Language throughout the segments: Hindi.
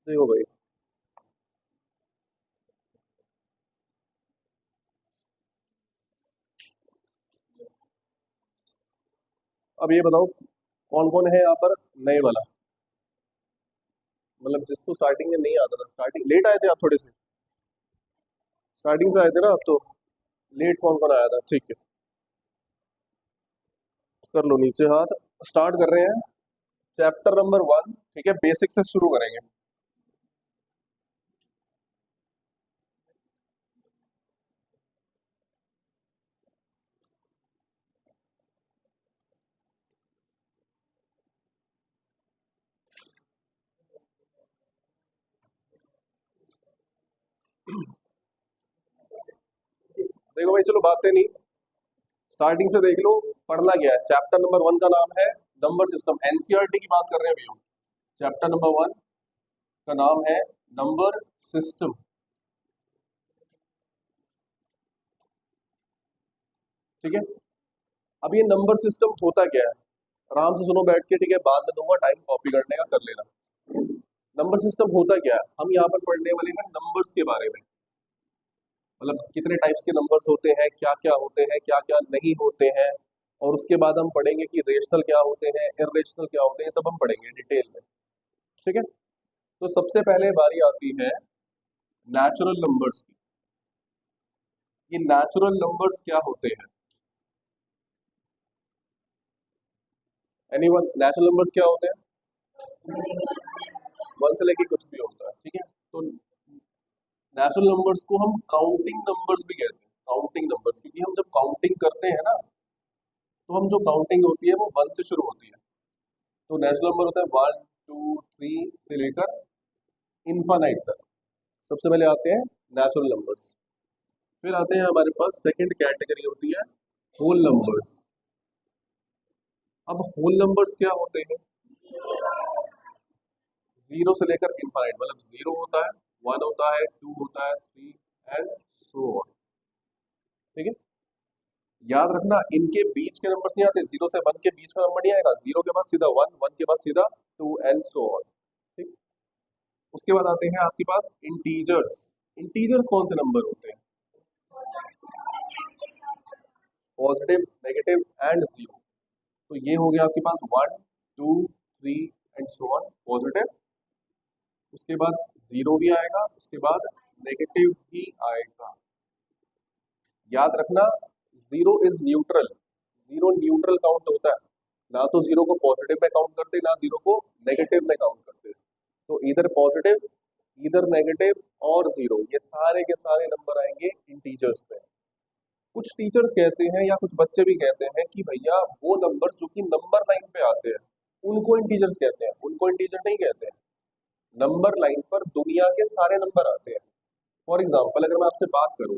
देखो भाई, अब ये बताओ कौन कौन है यहाँ पर नए वाला, मतलब जिसको स्टार्टिंग में नहीं आता था। स्टार्टिंग लेट आए थे आप थोड़े से, स्टार्टिंग से आए थे ना आप तो। लेट कौन कौन आया था, ठीक है। कर लो नीचे हाथ। स्टार्ट कर रहे हैं चैप्टर नंबर 1, ठीक है। बेसिक से शुरू करेंगे। देखो भाई, चलो बातें नहीं, स्टार्टिंग से देख लो। पढ़ना क्या है, चैप्टर नंबर 1 का नाम है नंबर सिस्टम। एनसीईआरटी की बात कर रहे हैं अभी हम। चैप्टर नंबर 1 का नाम है नंबर सिस्टम, ठीक है। अब ये नंबर सिस्टम होता क्या है, आराम से सुनो बैठ के, ठीक है। बाद में दूंगा टाइम, कॉपी करने का कर लेना। नंबर सिस्टम होता क्या है, हम यहाँ पर पढ़ने वाले हैं नंबर्स के बारे में। मतलब कितने टाइप्स के नंबर्स होते हैं, क्या क्या होते हैं, क्या क्या नहीं होते हैं। और उसके बाद हम पढ़ेंगे कि रेशनल क्या होते हैं, इरेशनल क्या होते हैं, ये सब हम पढ़ेंगे डिटेल में, ठीक है। तो सबसे पहले बारी आती है नेचुरल नंबर्स की। ये नेचुरल नंबर्स क्या होते हैं, एनीवन? नेचुरल नंबर्स क्या होते हैं? वन से लेके कुछ भी होता है, ठीक है। तो नेचुरल नंबर्स को हम काउंटिंग नंबर्स भी कहते हैं। काउंटिंग नंबर्स, क्योंकि हम जब काउंटिंग करते हैं ना, तो हम जो काउंटिंग होती है वो 1 से शुरू होती है। तो नेचुरल नंबर होता है 1 2 3 से लेकर इनफाइनाइट तक। सबसे पहले आते हैं नेचुरल नंबर्स। फिर आते हैं हमारे पास सेकंड कैटेगरी होती है होल नंबर्स। अब होल नंबर्स क्या होते हैं? जीरो से लेकर इनफाइनाइट, मतलब जीरो होता है, वन होता है, टू होता है, थ्री एंड सो ऑन, ठीक है। याद रखना, इनके बीच के नंबर्स नहीं आते। जीरो से वन के बीच का नंबर नहीं आएगा, जीरो के बाद सीधा वन, वन के बाद सीधा टू एंड सो ऑन, ठीक। उसके बाद आते हैं आपके पास इंटीजर्स। इंटीजर्स कौन से नंबर होते हैं? Positive, negative and zero. तो ये हो गया आपके पास one two three and so on, positive. उसके बाद जीरो भी आएगा, उसके बाद नेगेटिव भी आएगा। याद रखना, zero is neutral. Zero neutral count होता है। ना तो जीरो को पॉजिटिव में काउंट करते, ना जीरो को नेगेटिव में काउंट करते। तो इधर पॉजिटिव, इधर नेगेटिव और जीरो, ये सारे के सारे नंबर आएंगे इंटीजर्स में। कुछ टीचर्स कहते हैं या कुछ बच्चे भी कहते हैं कि भैया वो नंबर जो कि नंबर लाइन पे आते हैं उनको इंटीजर्स कहते हैं। उनको इंटीजर नहीं कहते हैं। नंबर लाइन पर दुनिया के सारे नंबर आते हैं। फॉर एग्जाम्पल, अगर मैं आपसे बात करूं,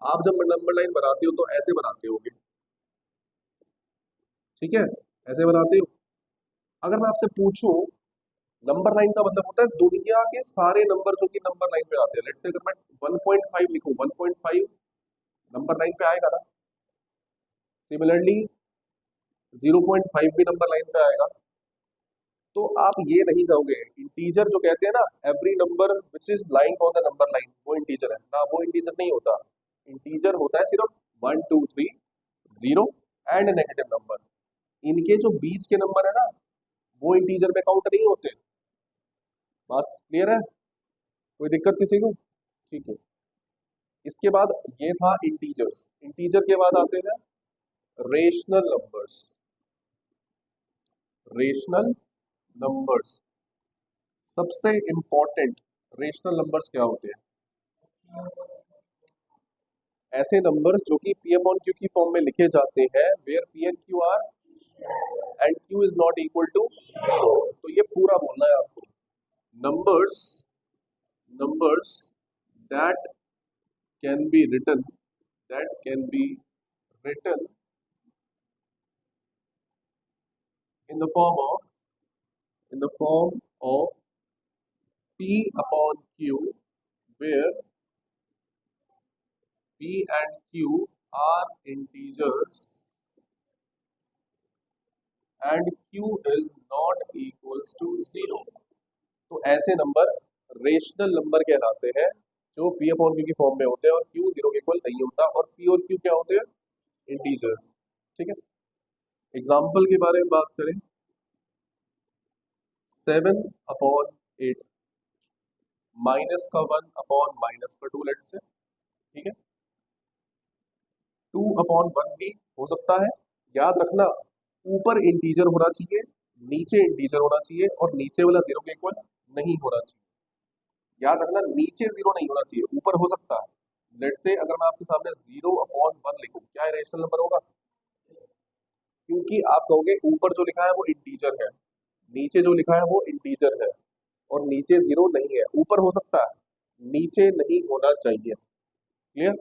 आप जब नंबर लाइन बनाते हो तो ऐसे बनाते होगे, ठीक है, ऐसे बनाते हो। अगर मैं आपसे पूछूं, नंबर लाइन का मतलब होता है दुनिया के सारे नंबर जो कि नंबर लाइन पे आते हैं। लेट्स से अगर मैं 1.5 लिखूं, 1.5 नंबर लाइन पे आएगा ना। सिमिलरली 0.5 भी नंबर लाइन पे आएगा। तो आप ये नहीं कहोगे इंटीजर, जो कहते हैं ना every number which is lying on the number line, वो इंटीजर है ना। वो इंटीजर नहीं होता। इंटीजर होता है सिर्फ one two three, zero and negative number. इनके जो बीच के नंबर है ना, वो इंटीजर में काउंट नहीं होते। बात क्लियर है? कोई दिक्कत किसी को? ठीक है। इसके बाद ये था इंटीजर्स। इंटीजर के बाद आते हैं रेशनल नंबर्स। रेशनल नंबर्स सबसे इंपॉर्टेंट। रेशनल नंबर्स क्या होते हैं? ऐसे नंबर्स जो कि पी अपॉन क्यू की फॉर्म में लिखे जाते हैं, where p and q are and q is not equal to zero. तो ये पूरा बोलना है आपको। Numbers, numbers that can be written, that can be written in the form of, in the form of p upon q, where p and q are integers and q is not equals to zero। तो ऐसे नंबर रेशनल नंबर कहलाते हैं, जो पी अपॉन क्यू की फॉर्म में होते हैं और क्यू जीरो के इक्वल नहीं होता, और पी और क्यू क्या होते हैं, इंटीजर्स। ठीक है, एग्जाम्पल के बारे में बात करें, 7/8 माइनस का 1 अपॉन माइनस का 2 लेट से। ठीक है, 2/1 भी हो सकता है। याद रखना, ऊपर इंटीजर होना चाहिए, नीचे इंटीजर होना चाहिए, और नीचे वाला जीरो के इक्वल नहीं होना चाहिए। याद रखना, नीचे जीरो नहीं होना चाहिए, ऊपर हो सकता है। लेट से अगर मैं आपके सामने 0/1 लिखूं, क्या रेशनल नंबर होगा? क्योंकि आप कहोगे ऊपर जो लिखा है वो इंटीजर है, नीचे जो लिखा है वो इंटीजर है, और नीचे जीरो नहीं है। ऊपर हो सकता है, नीचे नहीं होना चाहिए। क्लियर?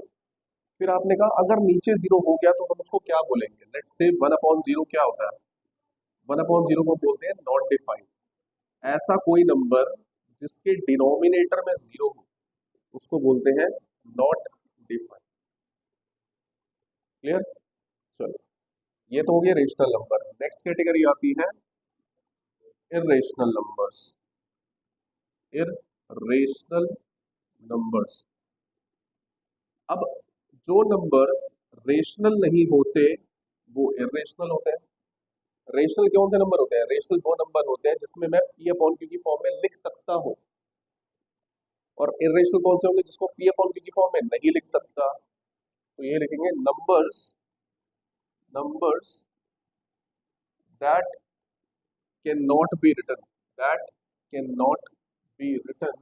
फिर आपने कहा अगर नीचे जीरो हो गया तो हम उसको क्या बोलेंगे? लेट्स से 1/0 क्या होता है? 1/0 को बोलते हैं नॉट डिफाइंड। ऐसा कोई नंबर जिसके डिनोमिनेटर में जीरो हो उसको बोलते हैं नॉट डिफाइंड। क्लियर? चलो, ये तो हो गया रेशनल नंबर। नेक्स्ट कैटेगरी आती है इरेशनल नंबर्स। Irrational numbers. अब जो नंबर्स रेशनल नहीं होते वो इरेशनल होते हैं। रेशनल कौन से नंबर होते हैं? रेशनल वो नंबर होते हैं जिसमें मैं पी अपॉन क्यू की फॉर्म में लिख सकता हूँ, और इरेशनल कौन से होंगे जिसको पी अपॉन क्यू की फॉर्म में नहीं लिख सकता? तो ये लिखेंगे numbers, numbers that can not be written, that can not be written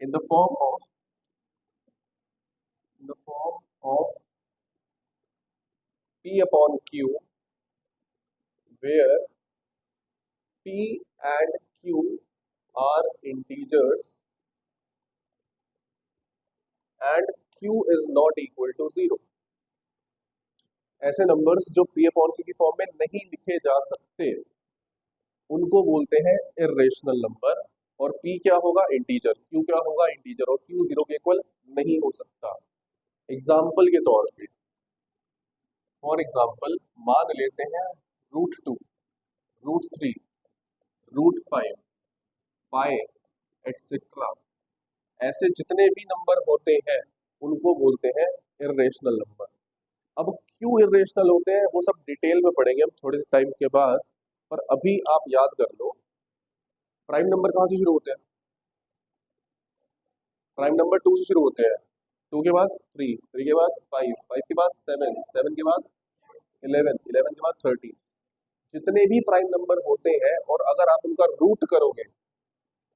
in the form of, in the form of p upon q, where p and q are integers and q is not equal to 0। ऐसे नंबर्स जो p अपॉन q की फॉर्म में नहीं लिखे जा सकते उनको बोलते हैं इरेशनल नंबर। और p क्या होगा? इंटीजर। q क्या होगा? इंटीजर। और q जीरो के इक्वल नहीं हो सकता। एग्जाम्पल के तौर पे, फॉर एग्जाम्पल मान लेते हैं √2, √3, √5, पाई, एटसेट्रा। ऐसे जितने भी नंबर होते हैं उनको बोलते हैं इरेशनल नंबर। अब क्यों इरेशनल होते हैं वो सब डिटेल में पढ़ेंगे हम थोड़े टाइम के बाद, पर अभी आप याद कर लो, प्राइम नंबर कहाँ से शुरू होते हैं? प्राइम नंबर 2 से शुरू होते हैं, 2 के बाद 3, 3 के बाद 5, 5 के बाद 7, 7 के बाद 11, 11 के बाद 13। जितने भी प्राइम नंबर होते हैं और अगर आप उनका रूट करोगे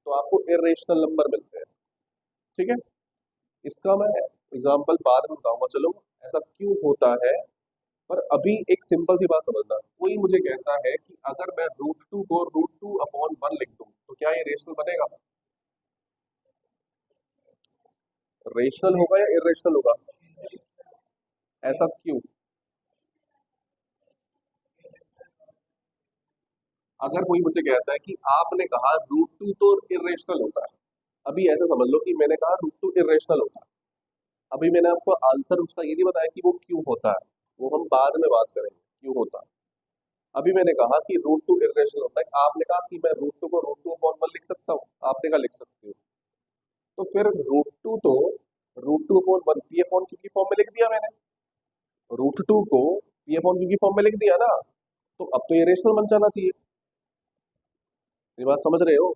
तो आपको इरेशनल नंबर मिलते हैं। ठीक है, इसका मैं एग्जाम्पल बाद में बताऊंगा। चलो, ऐसा क्यों होता है, पर अभी एक सिंपल सी बात समझना। कोई मुझे कहता है कि अगर मैं √2 को √2/1 लिख दूं तो क्या ये रेशनल बनेगा? रेशनल होगा या इरेशनल होगा? ऐसा क्यों? अगर कोई मुझे कहता है कि आपने कहा √2 तो इरेशनल होता है, अभी ऐसा समझ लो कि मैंने कहा √2 इरेशनल होता है, अभी मैंने आपको आंसर उसका ये नहीं बताया कि वो क्यों होता है, वो हम बाद में बात करेंगे क्यों होता है। अभी मैंने कहा कि √2 इरेशनल होता है, आपने कहा कि मैं √2 को √2/1 लिख सकता हूँ, आपने कहा लिख सकते हो। तो फिर √2 तो √2/1 पी अपॉन क्यू की फॉर्म में लिख दिया मैंने, √2 को पी अपॉन क्यू की फॉर्म में लिख दिया ना, तो अब तो ये रेशनल बन जाना चाहिए। ये बात समझ रहे हो?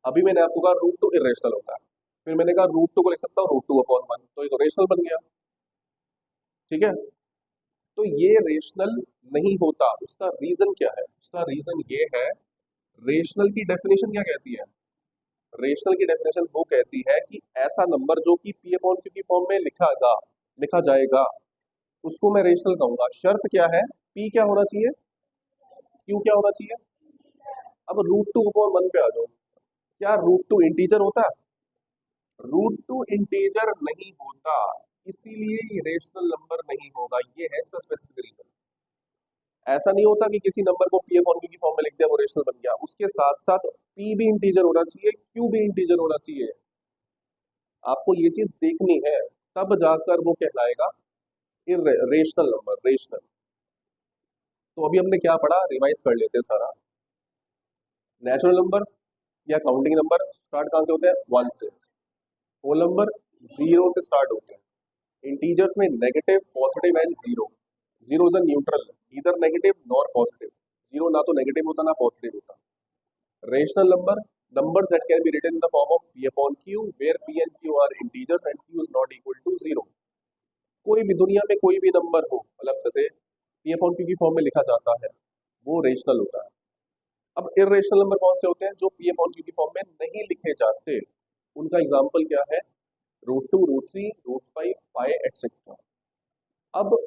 अभी मैंने आपको कहा √2 इरेशनल होता है, फिर मैंने कहा √2 को लिख सकता हूँ √2/1, तो ये तो रेशनल बन गया। ठीक है, तो ये रेशनल नहीं होता। उसका रीजन क्या है? उसका रीजन ये है, रेशनल की डेफिनेशन क्या कहती है? रेशनल की डेफिनेशन वो कहती है कि ऐसा नंबर जो कि पी अपॉन क्यू की फॉर्म में लिखा जाएगा उसको मैं रेशनल कहूंगा। शर्त क्या है? पी क्या होना चाहिए, क्यू क्या होना चाहिए। अब √2/1 पे आ जाओ, क्या √2 इंटीजर होता है? √2 इंटीजर नहीं होता, इसीलिए ये रेशनल नंबर नहीं होगा। ये है इसका स्पेसिफिक रीजन। ऐसा नहीं होता कि किसी नंबर को पी अपॉन क्यू की फॉर्म में लिख दिया वो रेशनल बन गया। उसके साथ साथ पी भी इंटीजर होना चाहिए, क्यू भी इंटीजर होना चाहिए। आपको ये चीज देखनी है, तब जाकर वो कहलाएगा रेशनल नंबर, रेशनल। तो अभी हमने क्या पढ़ा, रिवाइज कर लेते हैं सारा। नेचुरल नंबर्स या काउंटिंग नंबर स्टार्ट कहाँ से होते हैं? 1 से। होल नंबर 0 से स्टार्ट होते हैं। इंटीजर्स में negative, positive and zero. Zero is a neutral, neither negative nor positive. Zero ना तो नेगेटिव होता ना पॉजिटिव होता। Rational number, numbers that can be written in the form of p upon q, where p and q are integers and q is not equal to 0। कोई भी दुनिया में कोई भी नंबर हो, मतलब जैसे p upon q की फॉर्म में लिखा जाता है, वो रेशनल होता है। अब इरेशनल नंबर कौन से होते हैं? जो p upon q की फॉर्म में नहीं लिखे जाते। उनका एग्जाम्पल क्या है? √2, √3, √5, पाई एटसेट्रा। अब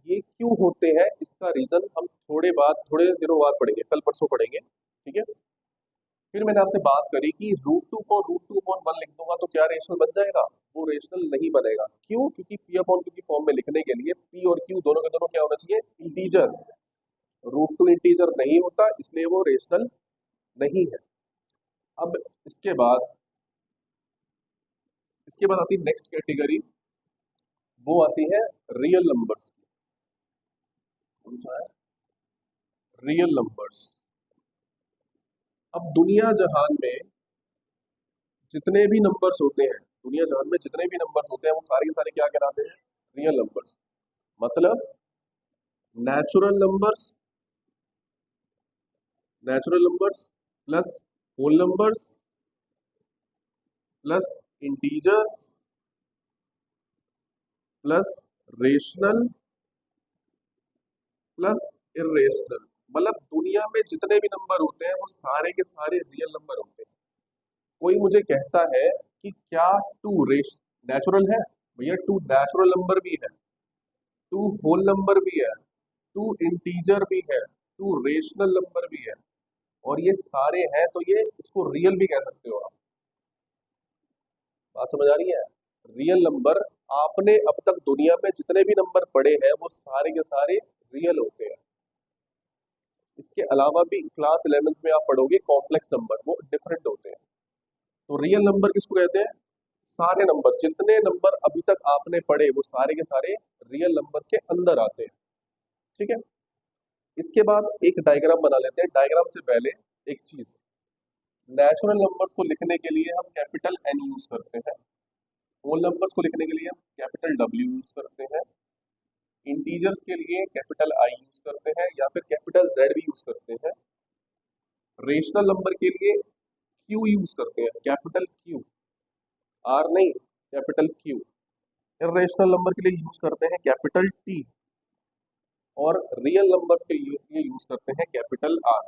ये क्यों होते हैं, इसका रीजन हम थोड़े दिनों बाद पढ़ेंगे, कल परसों पढ़ेंगे, ठीक है। फिर मैंने आपसे बात करी कि √2 को √2/1 लिख दूंगा तो क्या रेशनल बन जाएगा? वो रेशनल नहीं बनेगा। क्यों? क्योंकि p अपॉन q की फॉर्म में लिखने के लिए p और q दोनों के दोनों क्या होना चाहिए? इंटीजर। √2 इंटीजर नहीं होता, इसलिए वो रेशनल नहीं है। अब इसके बाद आती है नेक्स्ट कैटेगरी, वो आती है रियल नंबर्स की। कौन सा है? Real numbers. अब दुनिया जहान में जितने भी नंबर्स होते हैं, दुनिया जहान में जितने भी नंबर्स होते हैं, वो सारे के सारे क्या कहलाते हैं? Real numbers. मतलब natural numbers plus whole numbers plus integers plus rational plus irrational. मतलब दुनिया में जितने भी नंबर होते हैं वो सारे के सारे रियल नंबर होते हैं। कोई मुझे कहता है कि क्या टू रेश नेचुरल है? भैया टू नेचुरल नंबर भी है, टू होल नंबर भी है, टू इंटीजर भी है, टू रेशनल नंबर भी है, और ये सारे हैं, तो ये इसको रियल भी कह सकते हो आप। बात समझ आ रही है? रियल नंबर, आपने अब तक दुनिया में जितने भी नंबर पढ़े हैं वो सारे के सारे रियल होते हैं। इसके अलावा भी क्लास 11th में आप पढ़ोगे कॉम्प्लेक्स नंबर, वो डिफरेंट होते हैं। तो रियल नंबर किसको कहते हैं? सारे नंबर, जितने नंबर अभी तक आपने पढ़े वो सारे के सारे रियल नंबर्स के अंदर आते हैं, ठीक है। इसके बाद एक डायग्राम बना लेते हैं। डायग्राम से पहले एक चीज, नेचुरल नंबर्स को लिखने के लिए हम कैपिटल एन यूज करते हैं, होल नंबर्स को लिखने के लिए हम कैपिटल डब्ल्यू यूज करते हैं, इंटीजर्स के लिए कैपिटल आई यूज करते हैं या फिर कैपिटल जेड भी यूज करते हैं, रेशनल नंबर के लिए क्यू यूज करते हैं, कैपिटल क्यू, आर नहीं, कैपिटल क्यू। इरेशनल नंबर के लिए यूज करते हैं कैपिटल टी, और रियल नंबर्स के लिए यूज करते हैं capital R.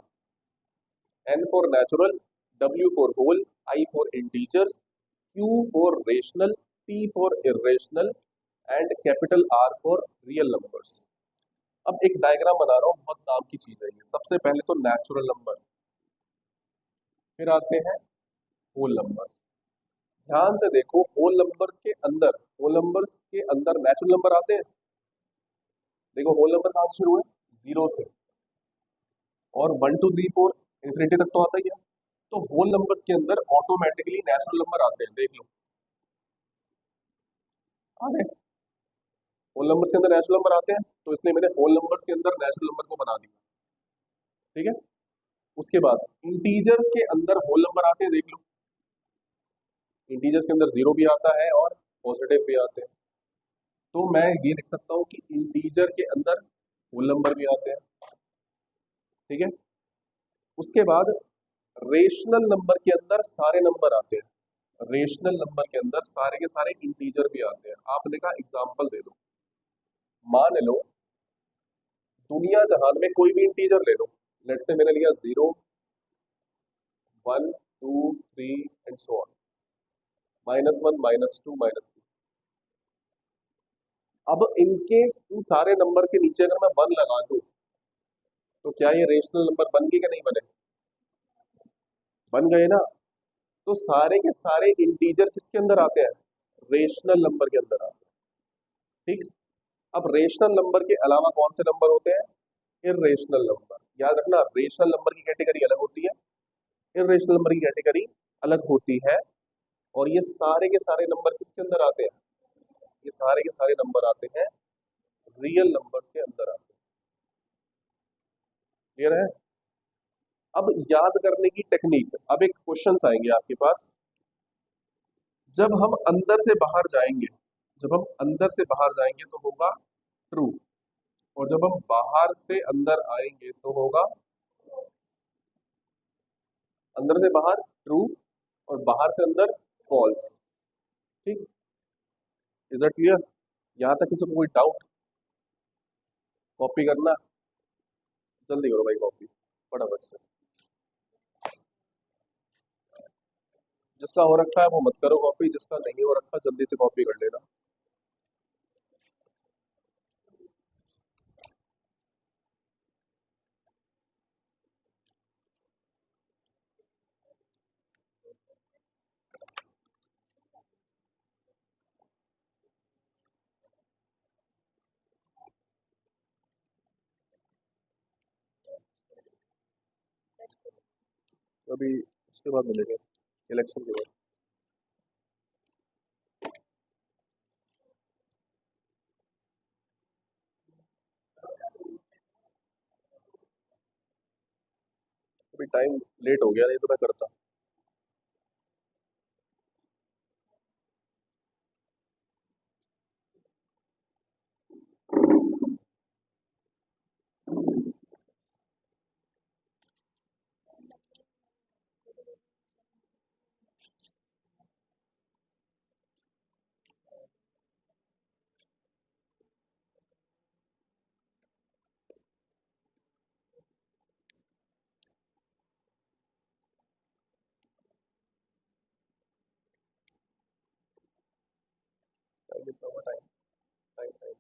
N for natural, W for whole, I for integers, Q for rational, T for irrational and capital R for real numbers. अब एक डायग्राम बना रहा हूँ, बहुत काम की चीज है ये। सबसे पहले तो नेचुरल नंबर, फिर आते हैं होल नंबर। ध्यान से देखो, होल नंबर्स के अंदर नेचुरल नंबर आते हैं। देखो होल नंबर कहाँ से शुरू है? 0 से, और 1 2 3 4 इंफिनिटी तक तो आता ही है। तो होल नंबर्स के अंदर ऑटोमेटिकली नेचुरल नंबर आते हैं, देख लो आ गए। होल नंबर्स के अंदर नेचुरल नंबर आते हैं, तो इसलिए मैंने होल नंबर्स के अंदर नेचुरल नंबर को बना दिया, ठीक है। उसके बाद इंटीजर्स के अंदर होल नंबर आते हैं, देख लो इंटीजर्स के अंदर 0 भी आता है और पॉजिटिव भी आते हैं। तो मैं ये लिख सकता हूँ कि इंटीजर के अंदर होल नंबर भी आते हैं, ठीक है। उसके बाद रेशनल नंबर के अंदर सारे नंबर आते हैं, रेशनल नंबर के अंदर सारे के सारे इंटीजर भी आते हैं। आपने कहा एग्जाम्पल दे दो। मान लो दुनिया जहान में कोई भी इंटीजर ले लो, लेट से मैंने लिया 0 1 2 3 एंड सो ऑन, -1 -2 -3। अब इन सारे नंबर के नीचे अगर मैं 1 लगा दूं तो क्या ये रेशनल नंबर बन गए कि नहीं बने? बन गए ना। तो सारे के सारे इंटीजर किसके अंदर आते हैं? रेशनल नंबर के अंदर आते हैं, ठीक। अब रेशनल नंबर के अलावा कौन से नंबर होते हैं? Irrational number. याद रखना, रेशनल नंबर की कैटेगरी अलग होती है, इरेशनल नंबर की कैटेगरी अलग होती है। और ये सारे के सारे नंबर किसके अंदर आते हैं? ये सारे के सारे नंबर आते हैं रियल नंबर्स के अंदर आते हैं। क्लियर है? अब याद करने की टेक्निक, अब एक क्वेश्चन आएंगे आपके पास। जब हम अंदर से बाहर जाएंगे, जब हम अंदर से बाहर जाएंगे तो होगा ट्रू, और जब हम बाहर से अंदर आएंगे तो होगा, अंदर से बाहर ट्रू और बाहर से अंदर फॉल्स। ठीक, इज दैट क्लियर? यहाँ तक किसी को कोई डाउट? कॉपी करना, जल्दी करो भाई कॉपी फटाफट से। जिसका हो रखा है वो मत करो कॉपी, जिसका नहीं हो रखा जल्दी से कॉपी कर लेना। अभी उसके बाद मिलेंगे, इलेक्शन के बाद। अभी टाइम लेट हो गया, नहीं तो मैं करता। टाइम कितना हुआ? टाइम टाइम टाइम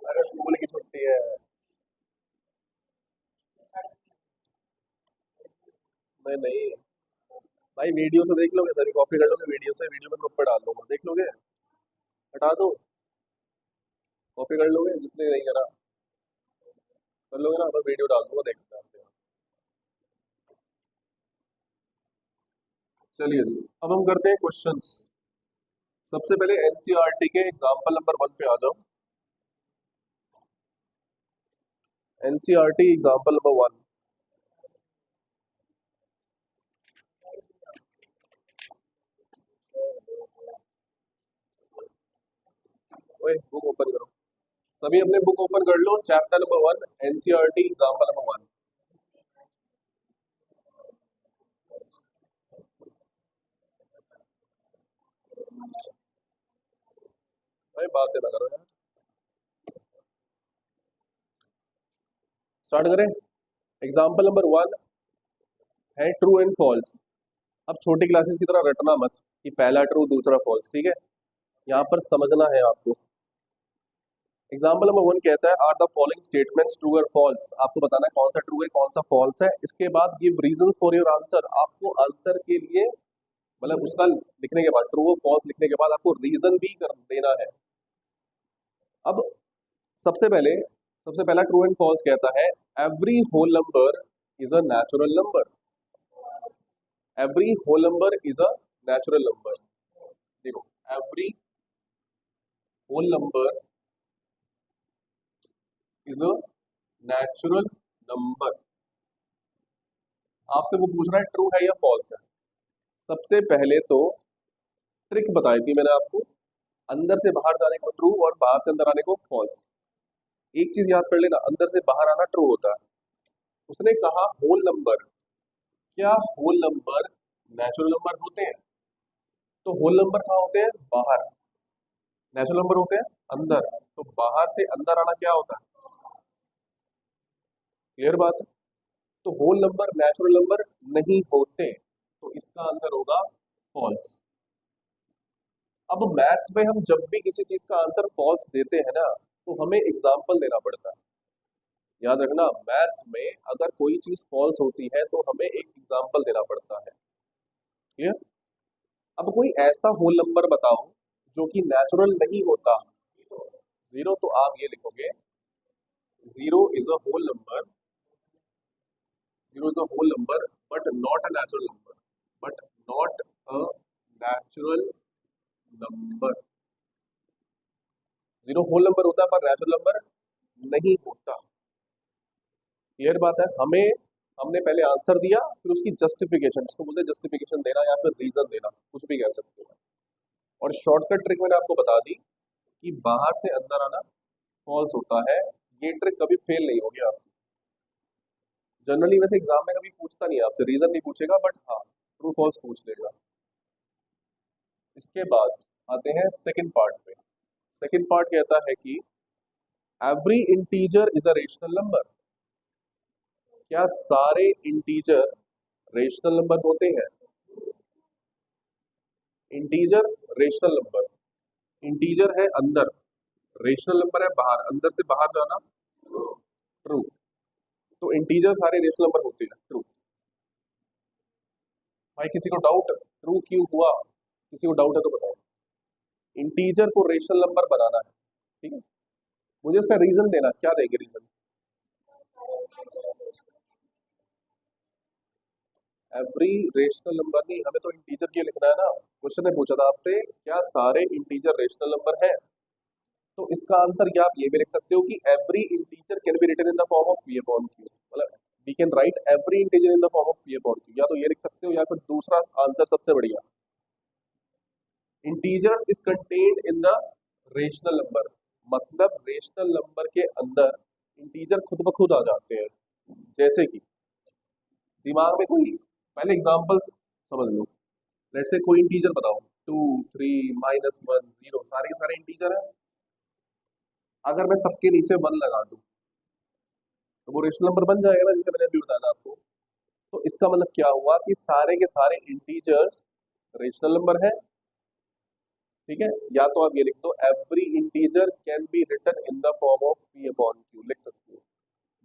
अरे स्कूल की छुट्टी है। नहीं नहीं भाई, वीडियो से देख लोगे, सारी कॉपी कर लोगे वीडियो से, वीडियो में ग्रुप पर डाल दूंगा, देख लोगे? हटा दो, कॉपी कर लोगे, जिसने नहीं करा कर लोगे ना, तो वीडियो डाल दूंगा, देख लेना आप। चलिए जी, अब हम करते हैं क्वेश्चंस। सबसे पहले एनसीईआरटी के एग्जाम्पल नंबर 1 पे आ जाओ। NCERT example number 1। ओए बुक ओपन करो, सभी अपने बुक ओपन कर लो, chapter number 1 NCERT example number 1। भाई बात ना करो यार, स्टार्ट करें। एग्जाम्पल नंबर 1 है ट्रू एंड फॉल्स। अब छोटी क्लासेस की तरह रटना मत कि पहला ट्रू दूसरा फॉल्स, ठीक है? यहाँ पर समझना है आपको। एग्जाम्पल नंबर 1 कहता है are the following statements true और फॉल्स। आपको बताना है कौन सा ट्रू है कौन सा फॉल्स है। इसके बाद give reasons for your answer. आपको आंसर के लिए, मतलब उसका लिखने के बाद, ट्रू और फॉल्स लिखने के बाद आपको रीजन भी कर देना है। अब सबसे पहला ट्रू एंड फॉल्स कहता है every whole number is a natural number. Every whole number is a natural number. देखो, every whole number is a natural number. आपसे वो पूछ रहा है ट्रू है या फॉल्स है। सबसे पहले तो ट्रिक बताई थी मैंने आपको, अंदर से बाहर जाने को ट्रू और बाहर से अंदर आने को फॉल्स। एक चीज याद कर लेना, अंदर से बाहर आना ट्रू होता है। उसने कहा होल नंबर, क्या होल नंबर नेचुरल नंबर होते हैं? तो होल नंबर कहाँ होते हैं? बाहर। नेचुरल नंबर होते हैं अंदर। तो बाहर से अंदर आना क्या होता है? क्लियर बात है। तो होल नंबर नेचुरल नंबर नहीं होते, तो इसका आंसर होगा फॉल्स। अब मैथ्स में हम जब भी किसी चीज का आंसर फॉल्स देते हैं ना, तो हमें एग्जाम्पल देना पड़ता है। याद रखना, मैथ्स में अगर कोई चीज फॉल्स होती है तो हमें एक एग्जाम्पल देना पड़ता है। क्लियर? अब कोई ऐसा होल नंबर बताओ जो कि नेचुरल नहीं होता। जीरो, तो आप ये लिखोगे, zero is a whole number, zero is a whole number but not a natural number, but not a natural number. Zero whole number होता है पर नेचुरल नंबर नहीं होता। क्लियर बात है। हमने पहले आंसर दिया, फिर उसकी जस्टिफिकेशन, इसको बोलते हैं जस्टिफिकेशन देना या फिर रीजन देना, कुछ भी कह सकते हो। और शॉर्टकट ट्रिक मैंने आपको बता दी कि बाहर से अंदर आना फॉल्स होता है। ये ट्रिक कभी फेल नहीं होगी आपकी। जनरली वैसे एग्जाम में कभी पूछता नहीं है आपसे, रीजन नहीं पूछेगा, बट हाँ ट्रू फॉल्स पूछ लेगा। इसके बाद आते हैं सेकंड पार्ट पे। सेकंड पार्ट कहता है कि every integer is a rational number. क्या सारे इंटीजर रेशनल नंबर होते हैं? इंटीजर रेशनल नंबर, इंटीजर है अंदर, रेशनल नंबर है बाहर, अंदर से बाहर जाना ट्रू। तो इंटीजर सारे रेशनल नंबर होते हैं, ट्रू। भाई किसी को डाउट ट्रू क्यों हुआ? किसी को डाउट है तो बताओ। इंटीजर को रेशनल नंबर बनाना है, ठीक है। मुझे इसका रीजन देना, क्या देंगे रीजन? एवरी रेशनल नंबर नहीं, हमें तो इंटीजर के लिखना है ना। क्वेश्चन ने पूछा था आपसे क्या सारे इंटीजर रेशनल नंबर है, तो इसका आंसर क्या आप ये भी लिख सकते हो कि every integer can be written in the form of p upon q. मतलब we can write every integer in the form of p upon q, या तो ये लिख सकते हो, या फिर दूसरा आंसर सबसे बढ़िया, integers is contained in the rational number. मतलब रेशनल नंबर के अंदर इंटीजर खुद ब खुद आ जाते हैं। जैसे कि दिमाग में कोई पहले एग्जांपल समझ लो। लेट से कोई इंटीजर बताओ, 2, 3, -1, 0, सारे के सारे इंटीजर है। अगर मैं सबके नीचे 1 लगा दूं तो वो रेशनल नंबर बन जाएगा ना, जैसे मैंने अभी बताया था आपको। तो इसका मतलब क्या हुआ कि सारे के सारे इंटीजर्स रेशनल नंबर है। ठीक है। या तो आप ये लिख दो, every integer can be written in the form of p upon q, लिख सकते हो,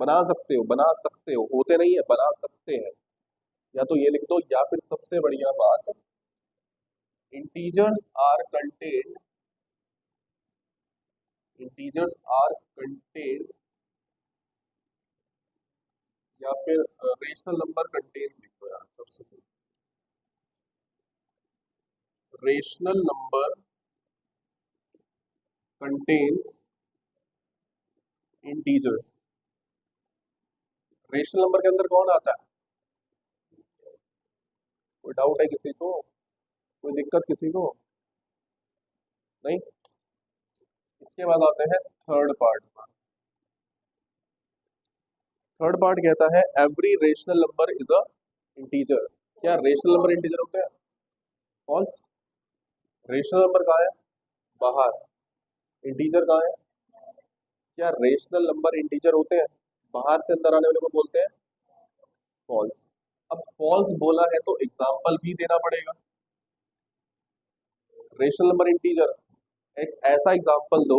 बना सकते हो, बना सकते हो, होते नहीं है, बना सकते हैं। या तो ये लिख दो, या फिर सबसे बढ़िया बात, integers are contained, integers are contained, या फिर रेशनल नंबर कंटेन्स लिख दो यार, सबसे सही। Rational number contains integers. Rational number के अंदर कौन आता है? कोई डाउट है किसी को? कोई दिक्कत किसी को? नहीं। इसके बाद आते हैं थर्ड पार्ट पर। थर्ड पार्ट कहता है every rational number is a integer. क्या रेशनल नंबर इंटीजर होते हैं? फॉल्स। रेशनल नंबर कहाँ है? बाहर। इंटीजर कहाँ है? क्या रेशनल नंबर इंटीजर होते हैं? बाहर से अंदर आने वाले को बोलते हैं फॉल्स। अब फॉल्स बोला है तो एग्जाम्पल भी देना पड़ेगा। रेशनल नंबर इंटीजर, एक ऐसा एग्जाम्पल दो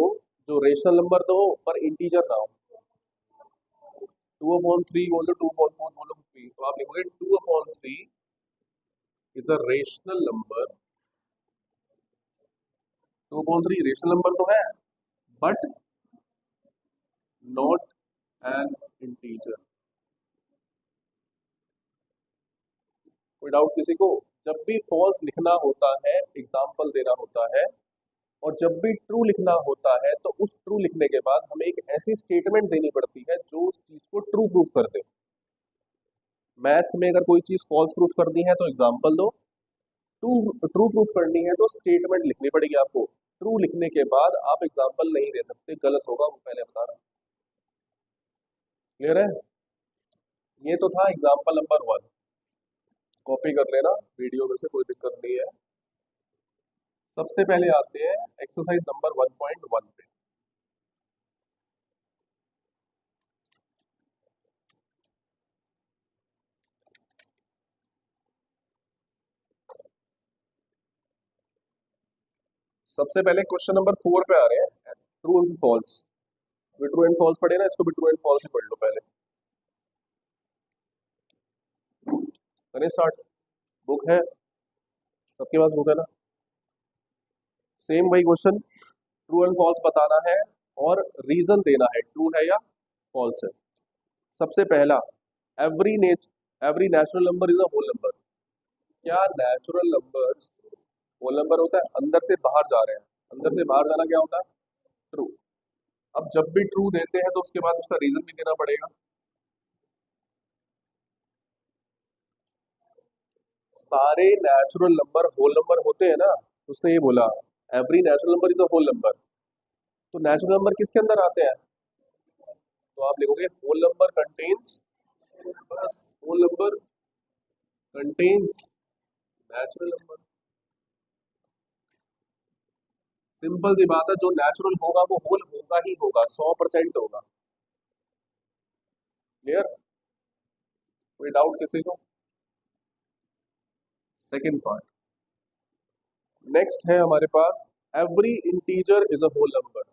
जो रेशनल नंबर तो हो पर इंटीजर ना हो। 2/3 बोल दो, 2/4 बोल दो, तो आप लिखोगे 2/3 is a rational number. 2/3 rational number तो है, बट नॉट एन इंटीजर। कोई डाउट किसी को? जब भी फॉल्स लिखना होता है एग्जाम्पल देना होता है, और जब भी ट्रू लिखना होता है तो उस ट्रू लिखने के बाद हमें एक ऐसी स्टेटमेंट देनी पड़ती है जो उस चीज को ट्रू प्रूफ कर दे। मैथ्स में अगर कोई चीज फॉल्स प्रूफ करनी है तो एग्जाम्पल दो, ट्रू ट्रू प्रूफ करनी है तो स्टेटमेंट लिखनी पड़ेगी आपको। ट्रू लिखने के बाद आप एग्जाम्पल नहीं दे सकते, गलत होगा, वो पहले बता रहा हूं। क्लियर है? ये तो था एग्जाम्पल नंबर 1, कॉपी कर लेना वीडियो में से, कोई दिक्कत नहीं है। सबसे पहले आते हैं एक्सरसाइज नंबर 1.1 पे। सबसे पहले क्वेश्चन नंबर 4 पे आ रहे हैं, true and false. True and false पढ़े ना, इसको भी ट्रू एंड फॉल्स ही पढ़ लो पहले। करें स्टार्ट। बुक है सबके पास? बुक है ना? सेम वही क्वेश्चन, ट्रू एंड फॉल्स बताना है और रीजन देना है, ट्रू है या फॉल्स है। सबसे पहला, every every natural number is a whole number. क्या नेचुरल नंबर होल नंबर होता है? अंदर से बाहर जा रहे हैं, अंदर से बाहर जाना क्या होता है? ट्रू। अब जब भी ट्रू देते हैं तो उसके बाद उसका रीजन भी देना पड़ेगा। सारे नेचुरल नंबर होल नंबर होते हैं ना, उसने ये बोला every natural number is a whole number. तो नेचुरल नंबर किसके अंदर आते हैं? तो आप लिखोगे होल नंबर कंटेन्स, बस whole number contains natural number. Simple सी बात है, जो नेचुरल होगा वो होल होगा ही होगा, 100% होगा। क्लियर? कोई डाउट किसी को? सेकंड पार्ट नेक्स्ट है हमारे पास, every integer is a whole number.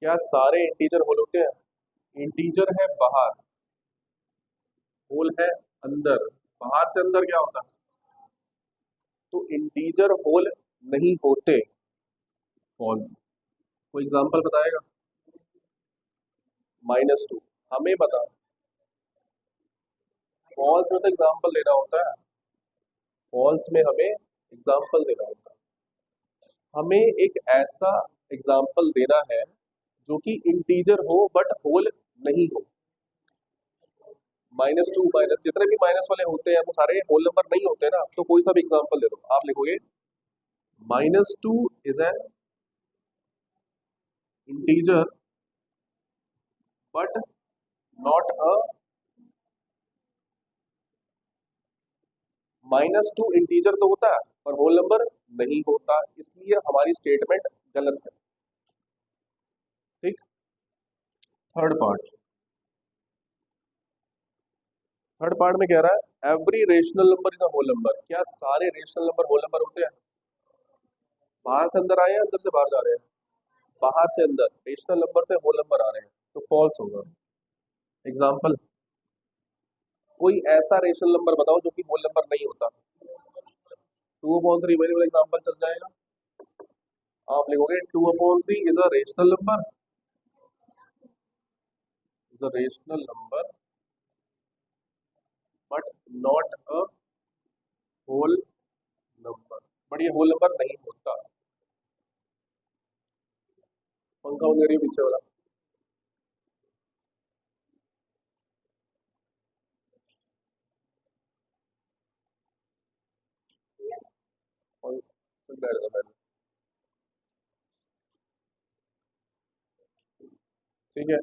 क्या सारे इंटीजर होल होते हैं? इंटीजर है बाहर, होल है अंदर। बाहर से अंदर क्या होता है? तो इंटीजर होल नहीं होते, फॉल्स। कोई एग्जांपल बताएगा? -2 हमें बता, फॉल्स में तो एग्जांपल देना होता है, फॉल्स में हमें एग्जांपल देना होता है। हमें एक ऐसा एग्जाम्पल देना है जो कि इंटीजर हो बट होल नहीं हो। -2 माइनस, जितने भी माइनस वाले होते हैं वो सारे होल नंबर नहीं होते ना, तो कोई सा भी एग्जाम्पल दे दो। आप लिखोगे -2 is an integer but not a, -2 integer तो होता है पर होल नंबर नहीं होता, इसलिए हमारी स्टेटमेंट गलत है। ठीक। थर्ड पार्ट, थर्ड पार्ट में कह रहा है every rational number is a whole number. क्या सारे रेशनल नंबर होल नंबर होते हैं? बाहर से अंदर आए हैं, अंदर से बाहर जा रहे हैं? बाहर से अंदर रेशनल नंबर से होल नंबर आ रहे हैं, तो फॉल्स होगा। एग्जाम्पल, कोई ऐसा रेशनल नंबर बताओ जो कि होल नंबर नहीं होता। 2/3 वेरिएबल एग्जाम्पल चल जाएगा। आप लिखोगे 2/3 is a rational number, is a rational number but not a whole number. But ये होल नंबर नहीं होता। पंखा बंद करिए पीछे वाला। बैठ जाओ, बैठ जाओ। ठीक है,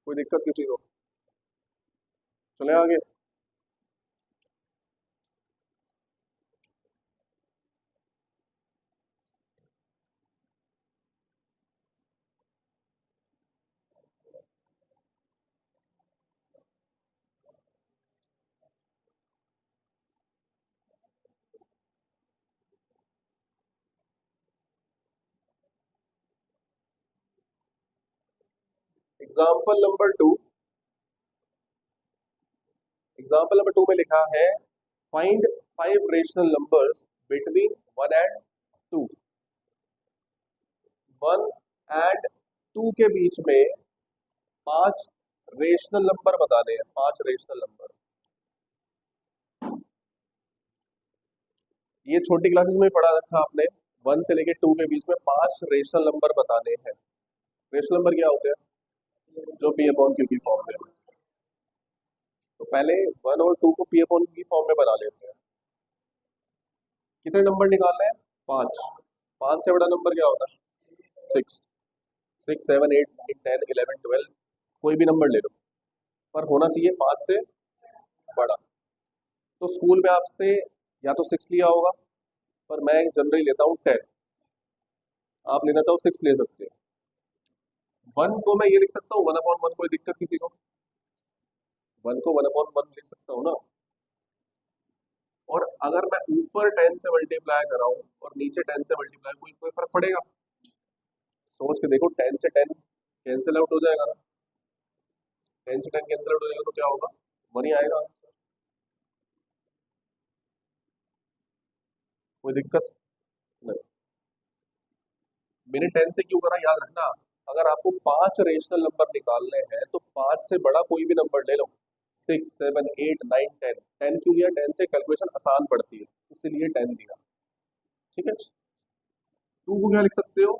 कोई दिक्कत किसी को? चले आगे। एग्जाम्पल नंबर 2, एग्जाम्पल नंबर 2 में लिखा है find 5 rational numbers between 1 and 2। 1 and 2 के बीच में 5 रेशनल नंबर बताने हैं, 5 रेशनल नंबर। ये छोटी क्लासेस में पढ़ा रखा आपने, 1 से लेके 2 के बीच में 5 रेशनल नंबर बताने हैं। रेशनल नंबर क्या होते हैं? जो पी अपॉन क्यू की फॉर्म में। तो पहले 1 और 2 को पी अपॉन क्यू की फॉर्म में बना लेते हैं। कितने नंबर निकालने हैं? 5। 5 से बड़ा नंबर क्या होता है? 6। 6, 7, 8, 9, 10, 11, 12, कोई भी नंबर ले लो, पर होना चाहिए 5 से बड़ा। तो स्कूल में आपसे या तो 6 लिया होगा, पर मैं जनरली लेता हूँ 10। आप लेना चाहो 6 ले सकते हो। 1 को मैं ये लिख सकता हूँ 1/1, कोई दिक्कत किसी को? 1 को 1/1 लिख सकता हूँ ना। और अगर मैं ऊपर 10 से मल्टीप्लाई कराऊं और नीचे 10 से मल्टीप्लाई, कोई कोई फर्क पड़ेगा? सोच के देखो, 10 से 10 कैंसिल आउट हो जाएगा ना। 10 से 10 कैंसिल आउट हो जाएगा तो क्या होगा? 1 ही आएगा। कोई दिक्कत नहीं। मैंने 10 से क्यों करा, याद रखना। अगर आपको 5 रेशनल नंबर निकालने हैं तो 5 से बड़ा कोई भी नंबर ले लो। 6, 7, 8, 9, 10। 10 क्यों लिया? 10 से कैलकुलेशन आसान पड़ती है, इसीलिए 10 दिया। ठीक है। 2 को क्या लिख सकते हो?